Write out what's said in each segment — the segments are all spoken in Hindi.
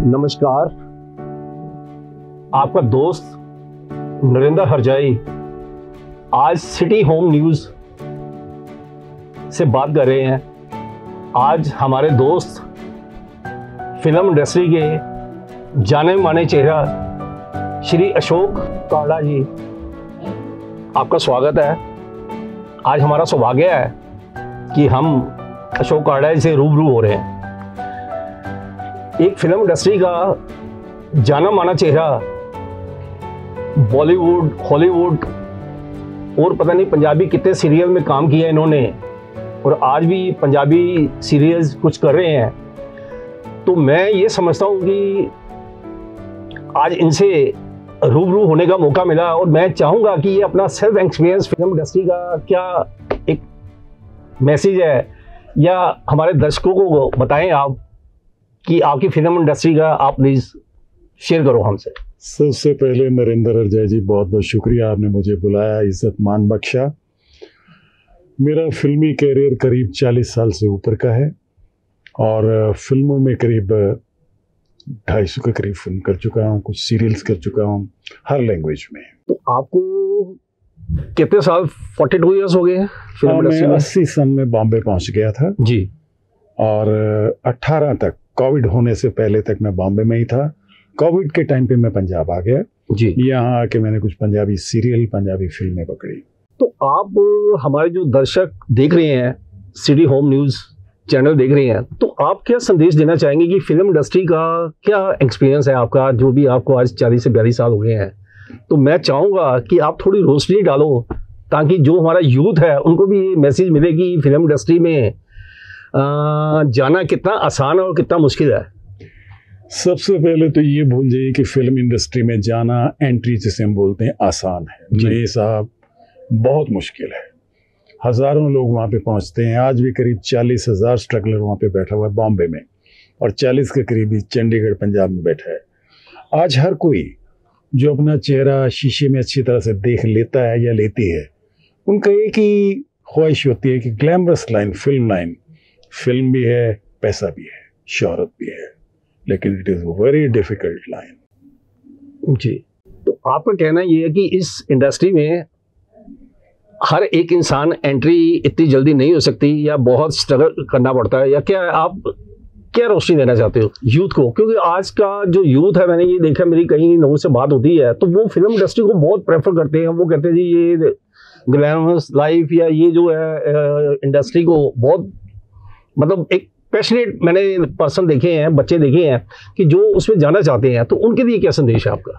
नमस्कार, आपका दोस्त नरेंद्र हरजाई आज सिटी होम न्यूज़ से बात कर रहे हैं। आज हमारे दोस्त फिल्म इंडस्ट्री के जाने माने चेहरा श्री अशोक काड़ा जी, आपका स्वागत है। आज हमारा सौभाग्य है कि हम अशोक काड़ा जी से रूबरू हो रहे हैं। एक फिल्म इंडस्ट्री का जाना माना चेहरा, बॉलीवुड, हॉलीवुड और पता नहीं पंजाबी कितने सीरियल में काम किया इन्होंने, और आज भी पंजाबी सीरियल्स कुछ कर रहे हैं। तो मैं ये समझता हूँ कि आज इनसे रूबरू होने का मौका मिला, और मैं चाहूँगा कि ये अपना सेल्फ एक्सपीरियंस फिल्म इंडस्ट्री का क्या एक मैसेज है, या हमारे दर्शकों को बताएं आप कि आपकी फिल्म इंडस्ट्री का आप प्लीज शेयर करो हमसे। सबसे पहले नरेंद्र हरजाई जी, बहुत बहुत शुक्रिया, आपने मुझे बुलाया, इज्जत मान बख्शा। मेरा फिल्मी कैरियर करीब 40 साल से ऊपर का है, और फिल्मों में करीब 250 के करीब फिल्म कर चुका हूँ, कुछ सीरियल्स कर चुका हूँ, हर लैंग्वेज में। तो आपको कितने साल, 42 ईयर्स हो गए हैं फिल्म इंडस्ट्री में? 80 सन में बॉम्बे पहुँच गया था जी, और 18 तक, कोविड होने से पहले तक मैं बॉम्बे में ही था। कोविड के टाइम पे मैं पंजाब आ गया जी। यहाँ आके मैंने कुछ पंजाबी सीरियल, पंजाबी फिल्में पकड़ी। तो आप, हमारे जो दर्शक देख रहे हैं, सिटी होम न्यूज़ चैनल देख रहे हैं, तो आप क्या संदेश देना चाहेंगे कि फिल्म इंडस्ट्री का क्या एक्सपीरियंस है आपका, जो भी आपको आज 40 से 42 साल हो गए हैं? तो मैं चाहूँगा कि आप थोड़ी रोशनी डालो, ताकि जो हमारा यूथ है उनको भी ये मैसेज मिले कि फिल्म इंडस्ट्री में जाना कितना आसान और कितना मुश्किल है। सबसे पहले तो ये भूल जाइए कि फिल्म इंडस्ट्री में जाना, एंट्री जिसे हम बोलते हैं, आसान है। नहीं साहब, बहुत मुश्किल है। हज़ारों लोग वहाँ पे पहुँचते हैं। आज भी करीब 40,000 स्ट्रगलर वहाँ पे बैठा हुआ है बॉम्बे में, और 40 के करीबी चंडीगढ़, पंजाब में बैठा है। आज हर कोई जो अपना चेहरा शीशे में अच्छी तरह से देख लेता है या लेती है, उनका एक ही ख्वाहिश होती है कि glamorous line, film line, film भी है, पैसा भी है, शोहरत भी है, लेकिन it is very difficult line. जी, तो आपका कहना ये है कि इस इंडस्ट्री में हर एक इंसान एंट्री इतनी जल्दी नहीं हो सकती, या बहुत स्ट्रगल करना पड़ता है, या क्या आप क्या रोशनी देना चाहते हो यूथ को? क्योंकि आज का जो यूथ है, मैंने ये देखा, मेरी कई लोगों से बात होती है, तो वो फिल्म इंडस्ट्री को बहुत प्रेफर करते हैं। वो कहते हैं जी ये ग्लैमरस लाइफ, या ये जो है इंडस्ट्री को बहुत, मतलब एक पैशनेट मैंने पर्सन देखे हैं, बच्चे देखे हैं कि जो उसमें जाना चाहते हैं। तो उनके लिए क्या संदेश है आपका?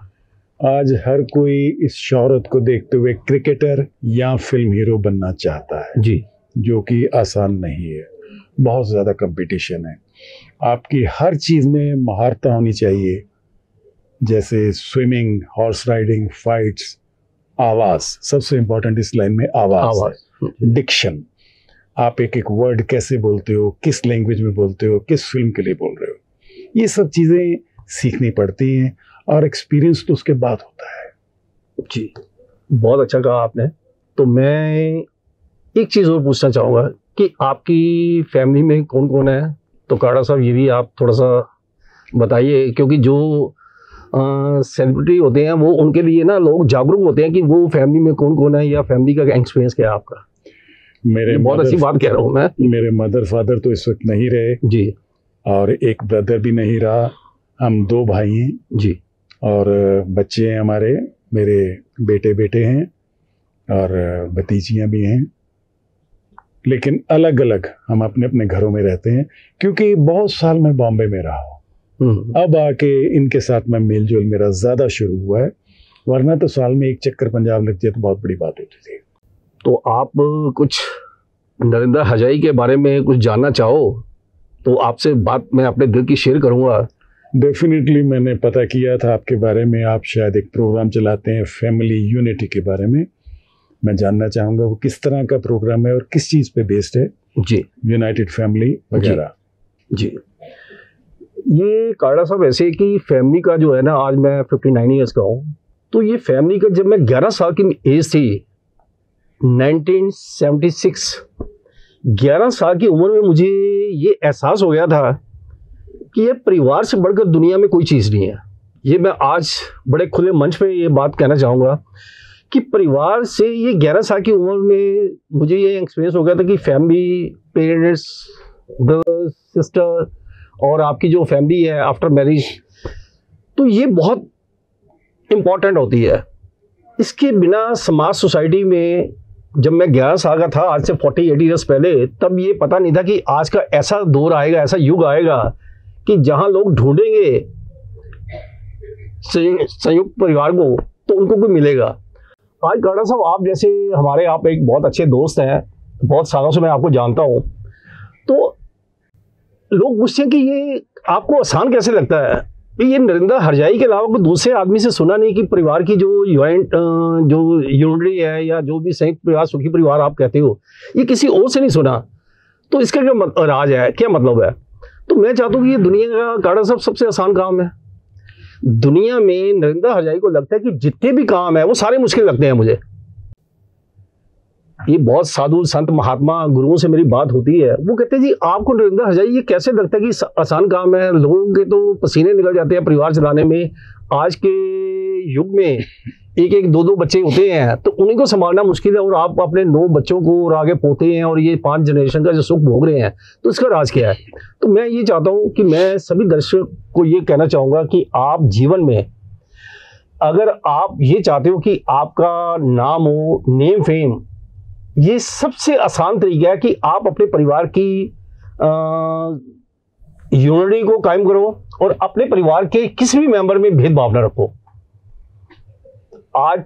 आज हर कोई इस शोहरत को देखते हुए क्रिकेटर या फिल्म हीरो बनना चाहता है जी, जो कि आसान नहीं है। बहुत ज़्यादा कंपटीशन है। आपकी हर चीज़ में महारत होनी चाहिए, जैसे स्विमिंग, हॉर्स राइडिंग, फाइट्स, आवाज़। सबसे इम्पोर्टेंट इस लाइन में आवाज़, डिक्शन। आप एक एक वर्ड कैसे बोलते हो, किस लैंग्वेज में बोलते हो, किस फिल्म के लिए बोल रहे हो, ये सब चीज़ें सीखनी पड़ती हैं, और एक्सपीरियंस तो उसके बाद होता है। जी, बहुत अच्छा कहा आपने। तो मैं एक चीज़ और पूछना चाहूँगा कि आपकी फैमिली में कौन कौन है? तो काड़ा साहब, ये भी आप थोड़ा सा बताइए, क्योंकि जो सेलिब्रिटी होते हैं वो, उनके लिए ना लोग जागरूक होते हैं कि वो फैमिली में कौन कौन है, या फैमिली का एक्सपीरियंस क्या है आपका? मेरे बहुत अच्छी बात कह रहा हूँ मैं। मेरे मदर फादर तो इस वक्त नहीं रहे जी, और एक ब्रदर भी नहीं रहा। हम 2 भाई हैं जी, और बच्चे हैं हमारे, मेरे बेटे हैं और भतीजियाँ भी हैं, लेकिन अलग अलग हम अपने अपने घरों में रहते हैं, क्योंकि बहुत साल मैं बॉम्बे में रहा हूँ। अब आके इनके साथ में मेल जोल मेरा ज़्यादा शुरू हुआ है, वरना तो साल में एक चक्कर पंजाब लग जाए तो बहुत बड़ी बात होती थी। तो आप कुछ नरेंद्र हरजाई के बारे में कुछ जानना चाहो तो आपसे बात मैं अपने दिल की शेयर करूंगा। डेफिनेटली मैंने पता किया था आपके बारे में, आप शायद एक प्रोग्राम चलाते हैं फैमिली यूनिटी के बारे में। मैं जानना चाहूँगा वो किस तरह का प्रोग्राम है और किस चीज़ पे बेस्ड है? जी, यूनाइटेड फैमिली वगैरह। जी, ये काड़ा साहब ऐसे कि फैमिली का जो है ना, आज मैं 59 ईयर्स का हूँ, तो ये फैमिली का जब मैं 11 साल की एज थी, 1976, 11 साल की उम्र में मुझे ये एहसास हो गया था कि ये परिवार से बढ़कर दुनिया में कोई चीज़ नहीं है। ये मैं आज बड़े खुले मंच पे ये बात कहना चाहूँगा कि परिवार से ये 11 साल की उम्र में मुझे ये एक्सपीरियंस हो गया था कि फैमिली, पेरेंट्स, ब्रदर्स, सिस्टर और आपकी जो फैमिली है आफ्टर मैरिज, तो ये बहुत इम्पॉर्टेंट होती है। इसके बिना समाज, सोसाइटी में, जब मैं 11 साल का था, आज से 40-80 ईयर्स पहले, तब ये पता नहीं था कि आज का ऐसा दौर आएगा, ऐसा युग आएगा कि जहां लोग ढूंढेंगे संयुक्त परिवार को तो उनको कोई मिलेगा। आज गाड़ा साहब, आप जैसे हमारे, आप एक बहुत अच्छे दोस्त हैं, बहुत सालों से मैं आपको जानता हूं, तो लोग पूछते हैं कि ये आपको आसान कैसे लगता है। ये नरिंदा हरजाई के अलावा कोई दूसरे आदमी से सुना नहीं कि परिवार की जो यूनिटी है या जो भी संयुक्त परिवार, सुखी परिवार आप कहते हो, ये किसी और से नहीं सुना। तो इसका क्या राज है, क्या मतलब है? तो मैं चाहता हूँ कि ये दुनिया का गाड़ा साहब सबसे आसान काम है। दुनिया में नरिंदा हरजाई को लगता है कि जितने भी काम है वो सारे मुश्किल लगते हैं मुझे। ये बहुत साधु संत महात्मा गुरुओं से मेरी बात होती है, वो कहते हैं जी आपको नरिंदा हरजाई ये कैसे लगता है कि आसान काम है? लोगों के तो पसीने निकल जाते हैं परिवार चलाने में। आज के युग में एक एक दो दो बच्चे होते हैं तो उन्हीं को संभालना मुश्किल है, और आप अपने 9 बच्चों को और आगे पोते हैं और ये 5 जनरेशन का जो सुख भोग रहे हैं, तो इसका राज क्या है? तो मैं ये चाहता हूँ कि मैं सभी दर्शक को ये कहना चाहूँगा कि आप जीवन में अगर आप ये चाहते हो कि आपका नाम हो, नेम फेम, ये सबसे आसान तरीका है कि आप अपने परिवार की यूनिटी को कायम करो और अपने परिवार के किसी भी मेंबर में भेदभाव न रखो। आज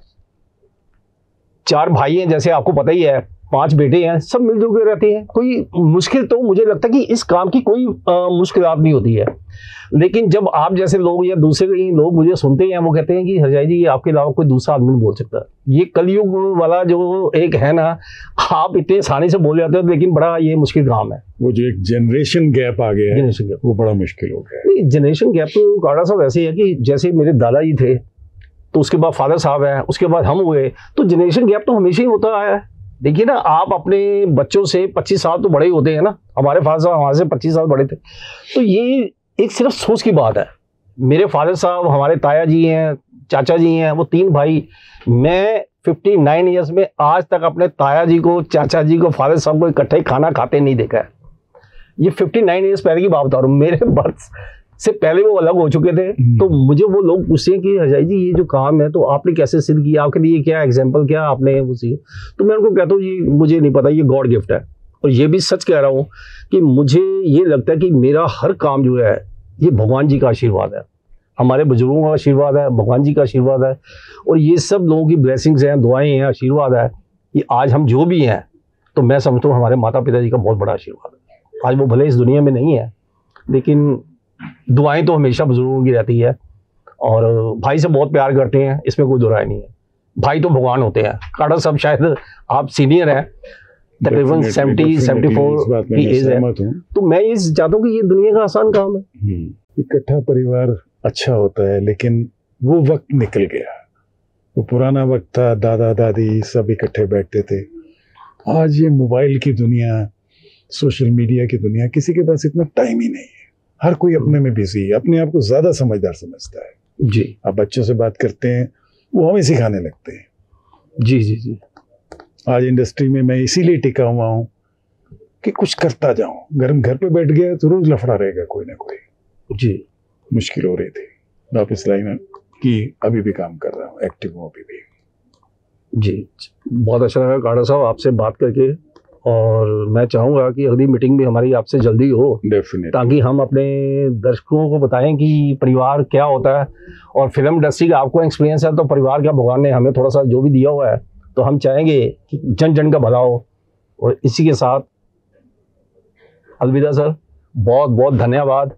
4 भाई हैं, जैसे आपको पता ही है, 5 बेटे हैं, सब मिलजुल के रहते हैं। कोई मुश्किल, तो मुझे लगता है कि इस काम की कोई मुश्किलात नहीं होती है। लेकिन जब आप जैसे लोग या दूसरे लोग मुझे सुनते हैं, वो कहते हैं कि हरजाई जी ये आपके अलावा कोई दूसरा आदमी नहीं बोल सकता। ये कलयुग वाला जो एक है ना, आप इतने आसानी से बोल जाते हो, लेकिन बड़ा ये मुश्किल काम है। वो जो एक जनरेशन गैप आ गया है, जनरेशन गैप, वो बड़ा मुश्किल हो गया है। नहीं, जनरेशन गैप तो गाड़ा साहब ऐसे है कि जैसे मेरे दादाजी थे, तो उसके बाद फादर साहब हैं, उसके बाद हम हुए, तो जनरेशन गैप तो हमेशा ही होता आया है। देखिए ना, आप अपने बच्चों से 25 साल तो बड़े ही होते हैं ना। हमारे फादर साहब हमारे से 25 साल बड़े थे। तो ये एक सिर्फ सोच की बात है। मेरे फादर साहब, हमारे ताया जी हैं, चाचा जी हैं, वो 3 भाई। मैं 59 ईयर्स में आज तक अपने ताया जी को, चाचा जी को, फादर साहब को इकट्ठे खाना खाते नहीं देखा है। ये 59 ईयर्स पहले की बात बता रहा हूँ। मेरे बर्थ से पहले वो अलग हो चुके थे। तो मुझे वो लोग पूछते हैं कि हरजाई जी ये जो काम है तो आपने कैसे सिद्ध किया, आपके लिए क्या एग्जाम्पल, क्या आपने वो सीखा? तो मैं उनको कहता हूँ ये मुझे नहीं पता, ये गॉड गिफ्ट है। और ये भी सच कह रहा हूँ कि मुझे ये लगता है कि मेरा हर काम जो है ये भगवान जी का आशीर्वाद है, हमारे बुजुर्गों का आशीर्वाद है, भगवान जी का आशीर्वाद है, और ये सब लोगों की ब्लेसिंग्स हैं, दुआएं हैं, आशीर्वाद है कि आज हम जो भी हैं, तो मैं समझता हूँ हमारे माता पिता जी का बहुत बड़ा आशीर्वाद है। आज वो भले इस दुनिया में नहीं है, लेकिन दुआएं तो हमेशा बुजुर्गों की रहती है। और भाई से बहुत प्यार करते हैं, इसमें कोई दुराय नहीं है। भाई तो भगवान होते हैं। काड़ा साहब शायद आप सीनियर हैं, तकरीबन 70-74 की एज है, तो मैं ये चाहता हूँ कि ये दुनिया का आसान काम है। इकट्ठा परिवार अच्छा होता है, लेकिन वो वक्त निकल गया। वो पुराना वक्त था, दादा दादी सब इकट्ठे बैठते थे। आज ये मोबाइल की दुनिया, सोशल मीडिया की दुनिया, किसी के पास इतना टाइम ही नहीं है। हर कोई अपने में बिजी है, अपने आप को ज्यादा समझदार समझता है। जी, आप बच्चों से बात करते हैं, वो हमें सिखाने लगते हैं। जी जी जी। आज इंडस्ट्री में मैं इसीलिए टिका हुआ हूँ कि कुछ करता जाऊं। अगर हम घर पे बैठ गए तो रोज लफड़ा रहेगा कोई ना कोई। जी, मुश्किल हो रही थी। वापस लाइन की अभी भी काम कर रहा हूँ, एक्टिव हूँ अभी भी। जी, बहुत अच्छा लगा गाड़ा साहब आपसे बात करके, और मैं चाहूँगा कि अगली मीटिंग भी हमारी आपसे जल्दी हो, डेफिनेटली, ताकि हम अपने दर्शकों को बताएं कि परिवार क्या होता है। और फिल्म इंडस्ट्री का आपको एक्सपीरियंस है, तो परिवार का भगवान ने हमें थोड़ा सा जो भी दिया हुआ है, तो हम चाहेंगे कि जन जन का भला हो। और इसी के साथ अलविदा सर, बहुत बहुत धन्यवाद।